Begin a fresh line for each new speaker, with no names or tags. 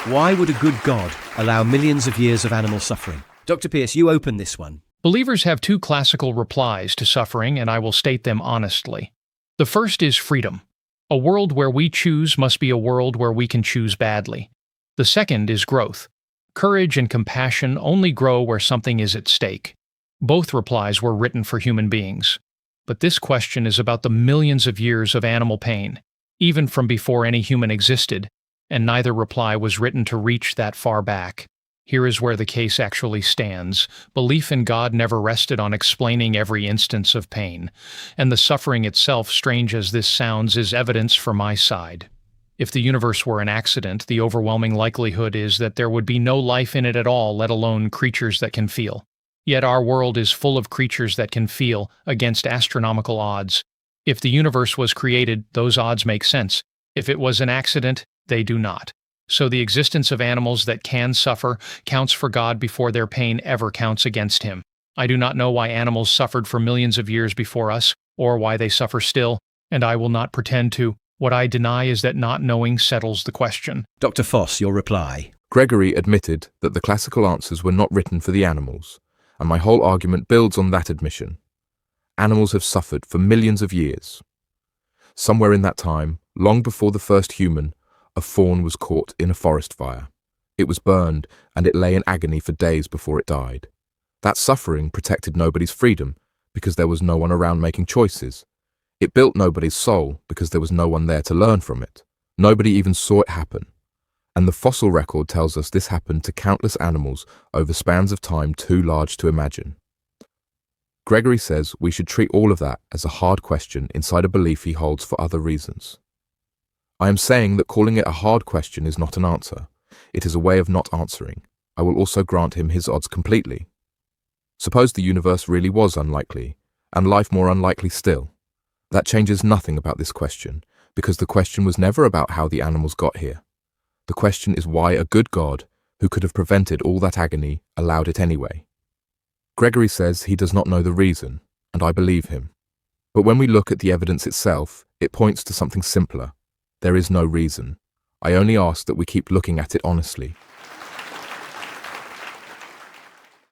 Why would a good God allow millions of years of animal suffering? Dr. Pierce, you open this one.
Believers have two classical replies to suffering, and I will state them honestly. The first is freedom. A world where we choose must be a world where we can choose badly. The second is growth. Courage and compassion only grow where something is at stake. Both replies were written for human beings. But this question is about the millions of years of animal pain, even from before any human existed, and neither reply was written to reach that far back. Here is where the case actually stands. Belief in God never rested on explaining every instance of pain, and the suffering itself, strange as this sounds, is evidence for my side. If the universe were an accident, the overwhelming likelihood is that there would be no life in it at all, let alone creatures that can feel. Yet our world is full of creatures that can feel, against astronomical odds. If the universe was created, those odds make sense. If it was an accident, they do not. So the existence of animals that can suffer counts for God before their pain ever counts against him. I do not know why animals suffered for millions of years before us, or why they suffer still, and I will not pretend to. What I deny is that not knowing settles the question.
Dr. Foss, your reply.
Gregory admitted that the classical answers were not written for the animals, and my whole argument builds on that admission. Animals have suffered for millions of years. Somewhere in that time, long before the first human, a fawn was caught in a forest fire. It was burned, and it lay in agony for days before it died. That suffering protected nobody's freedom, because there was no one around making choices. It built nobody's soul, because there was no one there to learn from it. Nobody even saw it happen. And the fossil record tells us this happened to countless animals over spans of time too large to imagine. Gregory says we should treat all of that as a hard question inside a belief he holds for other reasons. I am saying that calling it a hard question is not an answer. It is a way of not answering. I will also grant him his odds completely. Suppose the universe really was unlikely, and life more unlikely still. That changes nothing about this question, because the question was never about how the animals got here. The question is why a good God, who could have prevented all that agony, allowed it anyway. Gregory says he does not know the reason, and I believe him. But when we look at the evidence itself, it points to something simpler. There is no reason. I only ask that we keep looking at it honestly.